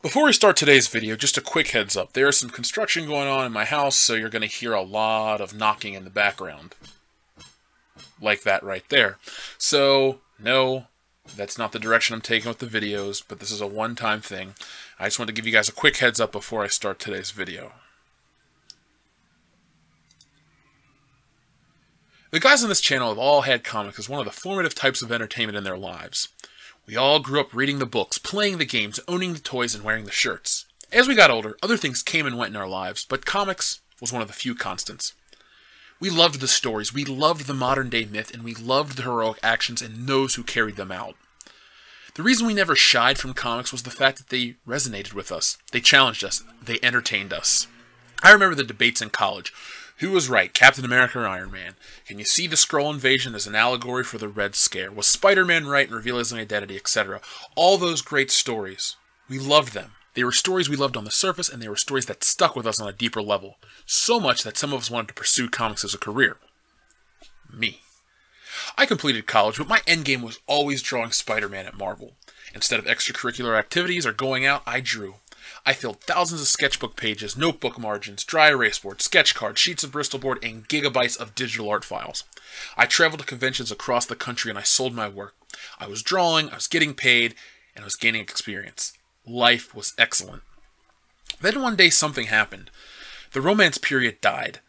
Before we start today's video, just a quick heads up. There is some construction going on in my house, so you're going to hear a lot of knocking in the background. Like that right there. So, no, that's not the direction I'm taking with the videos, but this is a one-time thing. I just want to give you guys a quick heads up before I start today's video. The guys on this channel have all had comics as one of the formative types of entertainment in their lives. We all grew up reading the books, playing the games, owning the toys, and wearing the shirts. As we got older, other things came and went in our lives, but comics was one of the few constants. We loved the stories, we loved the modern-day myth, and we loved the heroic actions and those who carried them out. The reason we never shied from comics was the fact that they resonated with us. They challenged us. They entertained us. I remember the debates in college. Who was right, Captain America or Iron Man? Can you see the Skrull invasion as an allegory for the Red Scare? Was Spider-Man right in revealing his identity, etc.? All those great stories. We loved them. They were stories we loved on the surface, and they were stories that stuck with us on a deeper level. So much that some of us wanted to pursue comics as a career. Me. I completed college, but my endgame was always drawing Spider-Man at Marvel. Instead of extracurricular activities or going out, I drew. I filled thousands of sketchbook pages, notebook margins, dry erase boards, sketch cards, sheets of Bristol board, and gigabytes of digital art files. I traveled to conventions across the country and I sold my work. I was drawing, I was getting paid, and I was gaining experience. Life was excellent. Then one day something happened. The romance period died.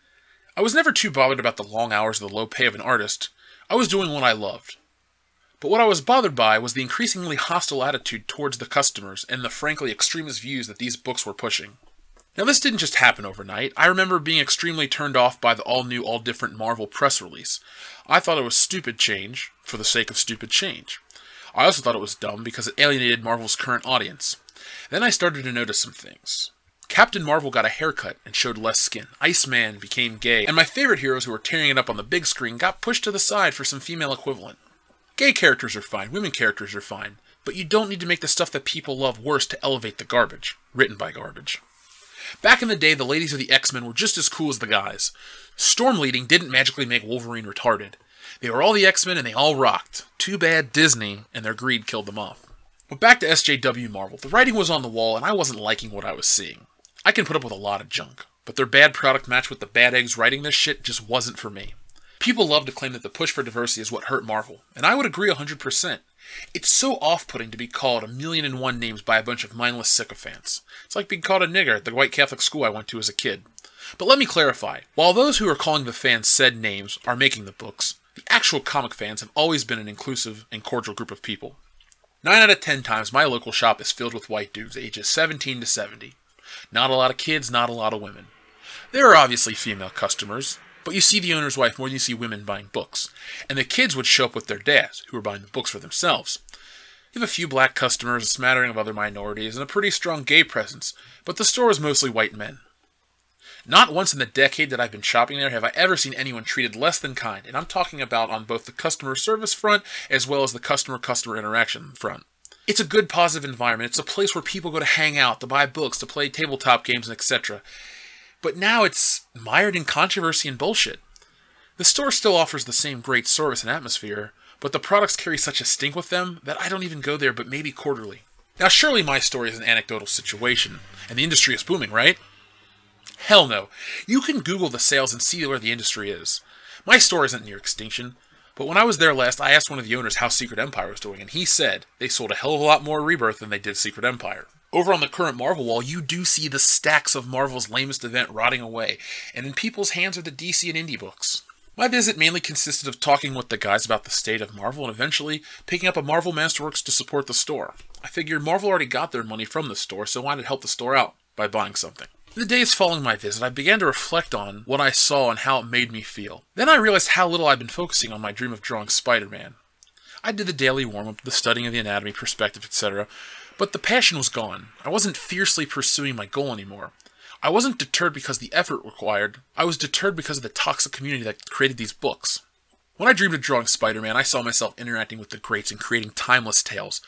I was never too bothered about the long hours or the low pay of an artist. I was doing what I loved. But what I was bothered by was the increasingly hostile attitude towards the customers and the frankly extremist views that these books were pushing. Now this didn't just happen overnight. I remember being extremely turned off by the all-new, all-different Marvel press release. I thought it was stupid change for the sake of stupid change. I also thought it was dumb because it alienated Marvel's current audience. Then I started to notice some things. Captain Marvel got a haircut and showed less skin. Iceman became gay. And my favorite heroes who were tearing it up on the big screen got pushed to the side for some female equivalent. Gay characters are fine, women characters are fine, but you don't need to make the stuff that people love worse to elevate the garbage, written by garbage. Back in the day, the ladies of the X-Men were just as cool as the guys. Storm leading didn't magically make Wolverine retarded. They were all the X-Men and they all rocked. Too bad Disney and their greed killed them off. But back to SJW Marvel, the writing was on the wall and I wasn't liking what I was seeing. I can put up with a lot of junk, but their bad product matched with the bad eggs writing this shit just wasn't for me. People love to claim that the push for diversity is what hurt Marvel, and I would agree 100%. It's so off-putting to be called 1,000,001 names by a bunch of mindless sycophants. It's like being called a nigger at the white Catholic school I went to as a kid. But let me clarify. While those who are calling the fans said names are making the books, the actual comic fans have always been an inclusive and cordial group of people. 9 out of 10 times my local shop is filled with white dudes ages 17 to 70. Not a lot of kids, not a lot of women. There are obviously female customers, but you see the owner's wife more than you see women buying books. And the kids would show up with their dads, who were buying the books for themselves. You have a few black customers, a smattering of other minorities, and a pretty strong gay presence, but the store is mostly white men. Not once in the decade that I've been shopping there have I ever seen anyone treated less than kind, and I'm talking about on both the customer service front as well as the customer-customer interaction front. It's a good, positive environment. It's a place where people go to hang out, to buy books, to play tabletop games, etc. But now it's mired in controversy and bullshit. The store still offers the same great service and atmosphere, but the products carry such a stink with them that I don't even go there but maybe quarterly. Now surely my story is an anecdotal situation, and the industry is booming, right? Hell no. You can Google the sales and see where the industry is. My store isn't near extinction, but when I was there last, I asked one of the owners how Secret Empire was doing, and he said they sold a hell of a lot more Rebirth than they did Secret Empire. Over on the current Marvel wall, you do see the stacks of Marvel's lamest event rotting away, and in people's hands are the DC and indie books. My visit mainly consisted of talking with the guys about the state of Marvel and eventually picking up a Marvel Masterworks to support the store. I figured Marvel already got their money from the store, so why not help the store out by buying something? In the days following my visit, I began to reflect on what I saw and how it made me feel. Then I realized how little I'd been focusing on my dream of drawing Spider-Man. I did the daily warm-up, the studying of the anatomy, perspective, etc., but the passion was gone. I wasn't fiercely pursuing my goal anymore. I wasn't deterred because of the effort required. I was deterred because of the toxic community that created these books. When I dreamed of drawing Spider-Man, I saw myself interacting with the greats and creating timeless tales,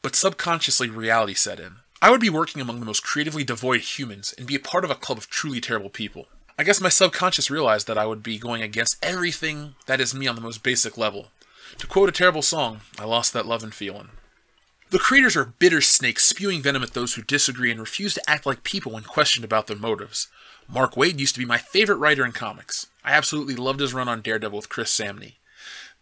but subconsciously reality set in. I would be working among the most creatively devoid humans and be a part of a club of truly terrible people. I guess my subconscious realized that I would be going against everything that is me on the most basic level. To quote a terrible song, I lost that love and feeling. The creators are bitter snakes spewing venom at those who disagree and refuse to act like people when questioned about their motives. Mark Waid used to be my favorite writer in comics. I absolutely loved his run on Daredevil with Chris Samney.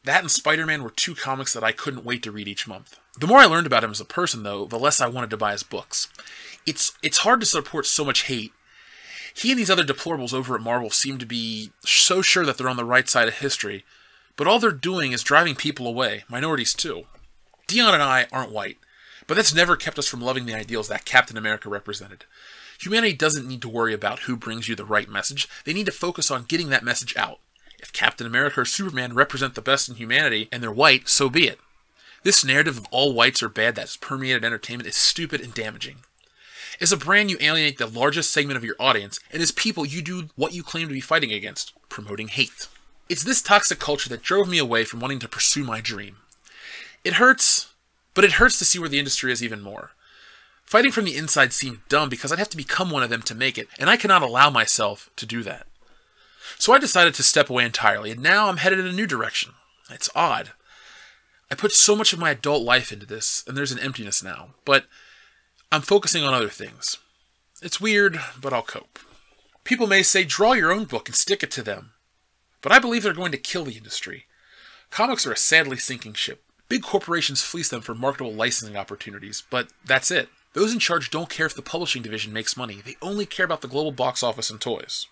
That and Spider-Man were two comics that I couldn't wait to read each month. The more I learned about him as a person, though, the less I wanted to buy his books. It's hard to support so much hate. He and these other deplorables over at Marvel seem to be so sure that they're on the right side of history, but all they're doing is driving people away, minorities too. Dion and I aren't white, but that's never kept us from loving the ideals that Captain America represented. Humanity doesn't need to worry about who brings you the right message. They need to focus on getting that message out. If Captain America or Superman represent the best in humanity and they're white, so be it. This narrative of all whites are bad that has permeated entertainment is stupid and damaging. As a brand, you alienate the largest segment of your audience, and as people, you do what you claim to be fighting against, promoting hate. It's this toxic culture that drove me away from wanting to pursue my dream. It hurts, but it hurts to see where the industry is even more. Fighting from the inside seemed dumb because I'd have to become one of them to make it, and I cannot allow myself to do that. So I decided to step away entirely, and now I'm headed in a new direction. It's odd. I put so much of my adult life into this, and there's an emptiness now, but I'm focusing on other things. It's weird, but I'll cope. People may say, draw your own book and stick it to them. But I believe they're going to kill the industry. Comics are a sadly sinking ship. Big corporations fleece them for marketable licensing opportunities, but that's it. Those in charge don't care if the publishing division makes money. They only care about the global box office and toys.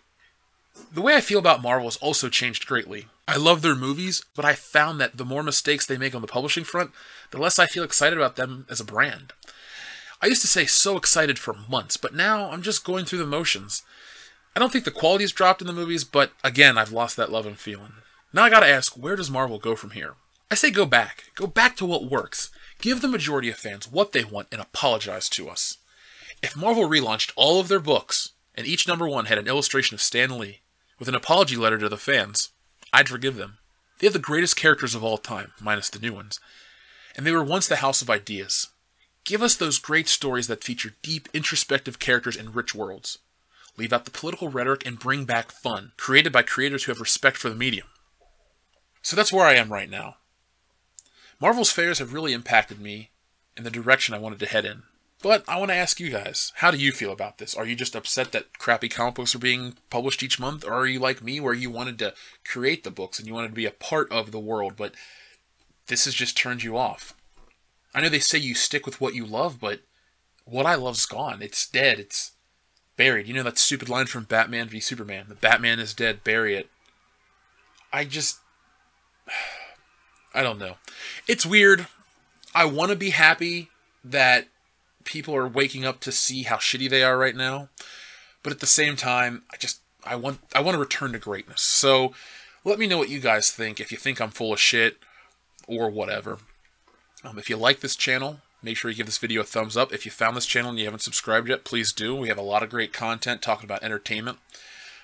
The way I feel about Marvel has also changed greatly. I love their movies, but I found that the more mistakes they make on the publishing front, the less I feel excited about them as a brand. I used to say so excited for months, but now I'm just going through the motions. I don't think the quality's dropped in the movies, but again, I've lost that love and feeling. Now I gotta ask, where does Marvel go from here? I say go back. Go back to what works. Give the majority of fans what they want and apologize to us. If Marvel relaunched all of their books, and each #1 had an illustration of Stan Lee, with an apology letter to the fans, I'd forgive them. They have the greatest characters of all time, minus the new ones. And they were once the house of ideas. Give us those great stories that feature deep, introspective characters and rich worlds. Leave out the political rhetoric and bring back fun, created by creators who have respect for the medium. So that's where I am right now. Marvel's failures have really impacted me in the direction I wanted to head in. But I want to ask you guys, how do you feel about this? Are you just upset that crappy comic books are being published each month? Or are you like me, where you wanted to create the books and you wanted to be a part of the world, but this has just turned you off? I know they say you stick with what you love, but what I love's gone. It's dead. It's buried. You know that stupid line from Batman v Superman? The Batman is dead, bury it. I don't know. It's weird. I want to be happy that people are waking up to see how shitty they are right now, but at the same time, I want to return to greatness. So let me know what you guys think, if you think I'm full of shit or whatever. If you like this channel, make sure you give this video a thumbs up. If you found this channel and you haven't subscribed yet, please do. We have a lot of great content talking about entertainment.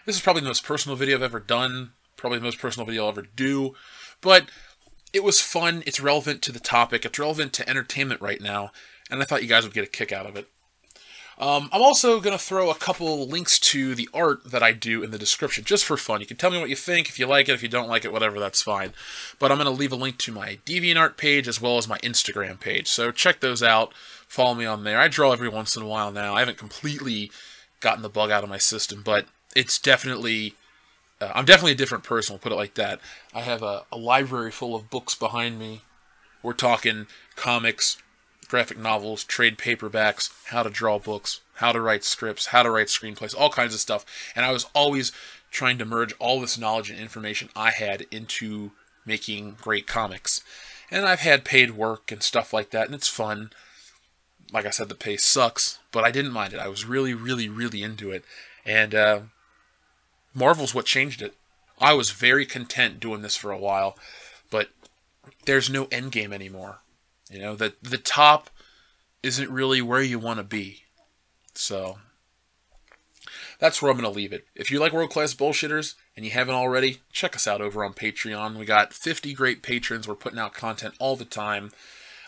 This is probably the most personal video I've ever done, probably the most personal video I'll ever do, but it was fun. It's relevant to the topic. It's relevant to entertainment right now, and I thought you guys would get a kick out of it. I'm also going to throw a couple links to the art that I do in the description, just for fun. You can tell me what you think. If you like it, if you don't like it, whatever, that's fine. But I'm going to leave a link to my DeviantArt page as well as my Instagram page. So check those out. Follow me on there. I draw every once in a while now. I haven't completely gotten the bug out of my system, but it's definitely... I'm definitely a different person, we'll put it like that. I have a library full of books behind me. We're talking comics, graphic novels, trade paperbacks, how to draw books, how to write scripts, how to write screenplays, all kinds of stuff. And I was always trying to merge all this knowledge and information I had into making great comics. And I've had paid work and stuff like that, and it's fun. Like I said, the pay sucks, but I didn't mind it. I was really, really, really into it. And Marvel's what changed it. I was very content doing this for a while, but there's no end game anymore. You know, the top isn't really where you want to be. So that's where I'm going to leave it. If you like World Class Bullshitters and you haven't already, check us out over on Patreon. We got 50 great patrons. We're putting out content all the time.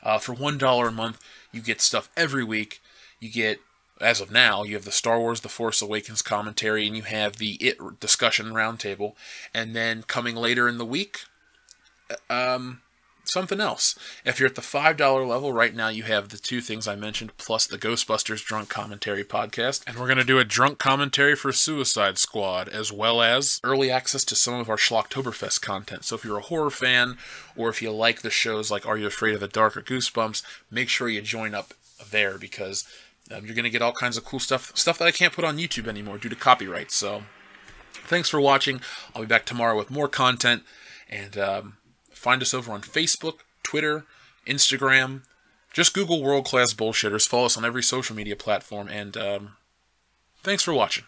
For $1 a month, you get stuff every week. You get, as of now, you have the Star Wars The Force Awakens commentary, and you have the IT discussion roundtable. And then coming later in the week, something else. If you're at the $5 level, right now you have the two things I mentioned, plus the Ghostbusters Drunk Commentary podcast. And we're going to do a drunk commentary for Suicide Squad, as well as early access to some of our Schlocktoberfest content. So if you're a horror fan, or if you like the shows like Are You Afraid of the Dark or Goosebumps, make sure you join up there, because you're going to get all kinds of cool stuff that I can't put on YouTube anymore due to copyright. So thanks for watching. I'll be back tomorrow with more content, and find us over on Facebook, Twitter, Instagram. Just Google World Class Bullshitters. Follow us on every social media platform, and thanks for watching.